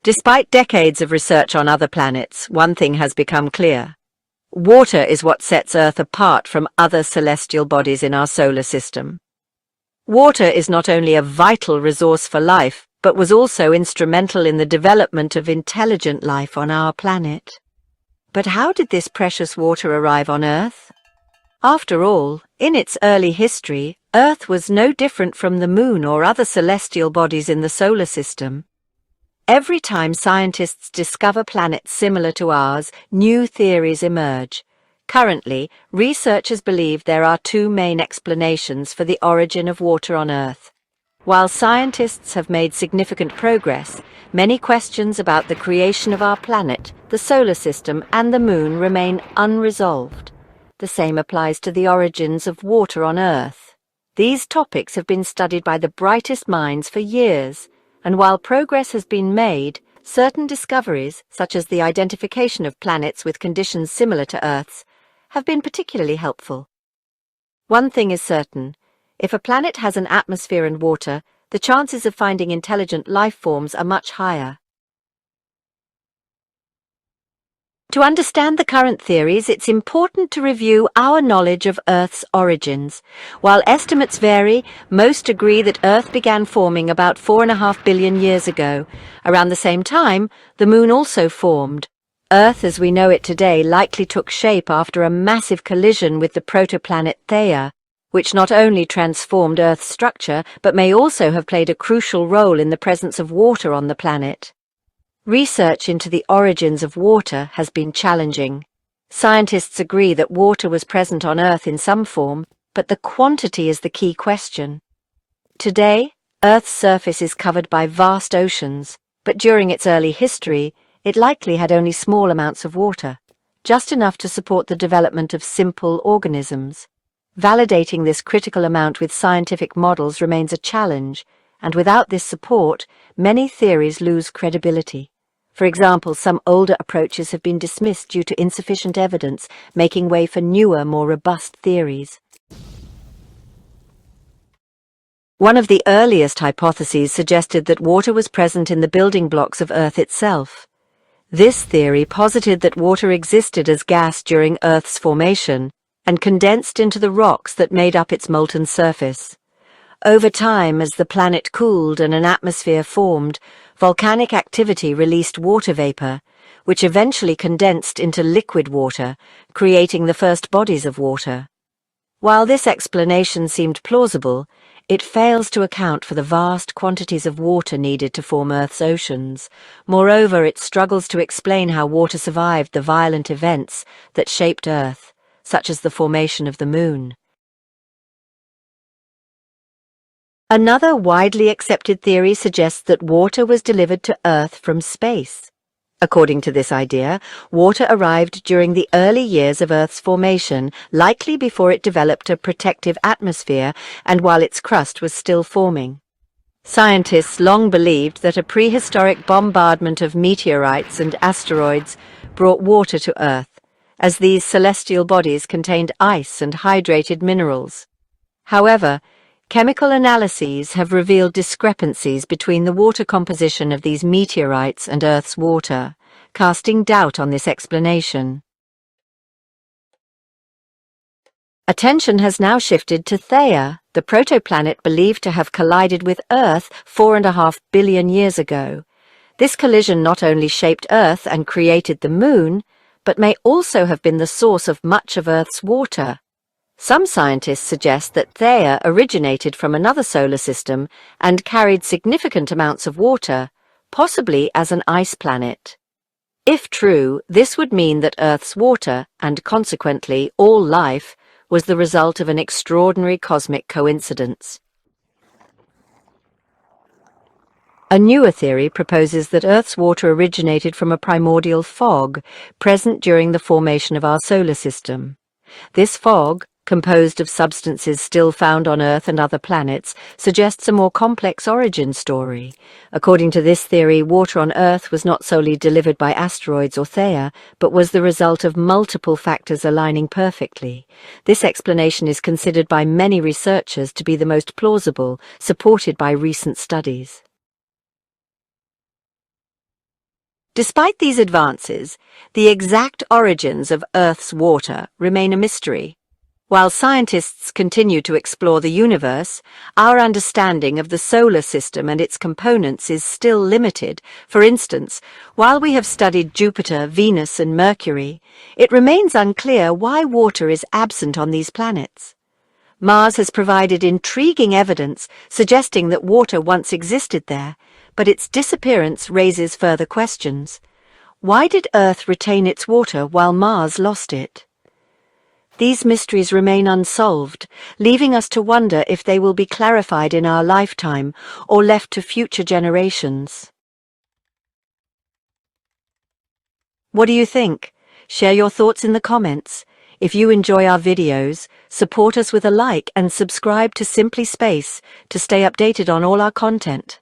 Despite decades of research on other planets, one thing has become clear. Water is what sets Earth apart from other celestial bodies in our solar system. Water is not only a vital resource for life, but was also instrumental in the development of intelligent life on our planet. But how did this precious water arrive on Earth? After all, in its early history, Earth was no different from the Moon or other celestial bodies in the solar system. Every time scientists discover planets similar to ours, new theories emerge. Currently, researchers believe there are two main explanations for the origin of water on Earth. While scientists have made significant progress, many questions about the creation of our planet, the solar system, and the Moon remain unresolved. The same applies to the origins of water on Earth. These topics have been studied by the brightest minds for years, and while progress has been made, certain discoveries, such as the identification of planets with conditions similar to Earth's, have been particularly helpful. One thing is certain: if a planet has an atmosphere and water, the chances of finding intelligent life forms are much higher. To understand the current theories, it's important to review our knowledge of Earth's origins. While estimates vary, most agree that Earth began forming about 4.5 billion years ago. Around the same time, the Moon also formed. Earth as we know it today likely took shape after a massive collision with the protoplanet Theia, which not only transformed Earth's structure, but may also have played a crucial role in the presence of water on the planet. Research into the origins of water has been challenging. Scientists agree that water was present on Earth in some form, but the quantity is the key question. Today, Earth's surface is covered by vast oceans, but during its early history, it likely had only small amounts of water, just enough to support the development of simple organisms. Validating this critical amount with scientific models remains a challenge, and without this support, many theories lose credibility. For example, some older approaches have been dismissed due to insufficient evidence, making way for newer, more robust theories. One of the earliest hypotheses suggested that water was present in the building blocks of Earth itself. This theory posited that water existed as gas during Earth's formation and condensed into the rocks that made up its molten surface. Over time, as the planet cooled and an atmosphere formed, volcanic activity released water vapor, which eventually condensed into liquid water, creating the first bodies of water. While this explanation seemed plausible, it fails to account for the vast quantities of water needed to form Earth's oceans. Moreover, it struggles to explain how water survived the violent events that shaped Earth, such as the formation of the Moon. Another widely accepted theory suggests that water was delivered to Earth from space. According to this idea, water arrived during the early years of Earth's formation, likely before it developed a protective atmosphere and while its crust was still forming. Scientists long believed that a prehistoric bombardment of meteorites and asteroids brought water to Earth, as these celestial bodies contained ice and hydrated minerals. However, chemical analyses have revealed discrepancies between the water composition of these meteorites and Earth's water, casting doubt on this explanation. Attention has now shifted to Theia, the protoplanet believed to have collided with Earth 4.5 billion years ago. This collision not only shaped Earth and created the Moon, but may also have been the source of much of Earth's water. Some scientists suggest that Theia originated from another solar system and carried significant amounts of water, possibly as an ice planet. If true, this would mean that Earth's water, and consequently all life, was the result of an extraordinary cosmic coincidence. A newer theory proposes that Earth's water originated from a primordial fog present during the formation of our solar system. This fog, composed of substances still found on Earth and other planets, suggests a more complex origin story. According to this theory, water on Earth was not solely delivered by asteroids or Theia, but was the result of multiple factors aligning perfectly. This explanation is considered by many researchers to be the most plausible, supported by recent studies. Despite these advances, the exact origins of Earth's water remain a mystery. While scientists continue to explore the universe, our understanding of the solar system and its components is still limited. For instance, while we have studied Jupiter, Venus, and Mercury, it remains unclear why water is absent on these planets. Mars has provided intriguing evidence suggesting that water once existed there, but its disappearance raises further questions. Why did Earth retain its water while Mars lost it? These mysteries remain unsolved, leaving us to wonder if they will be clarified in our lifetime or left to future generations. What do you think? Share your thoughts in the comments. If you enjoy our videos, support us with a like and subscribe to Simply Space to stay updated on all our content.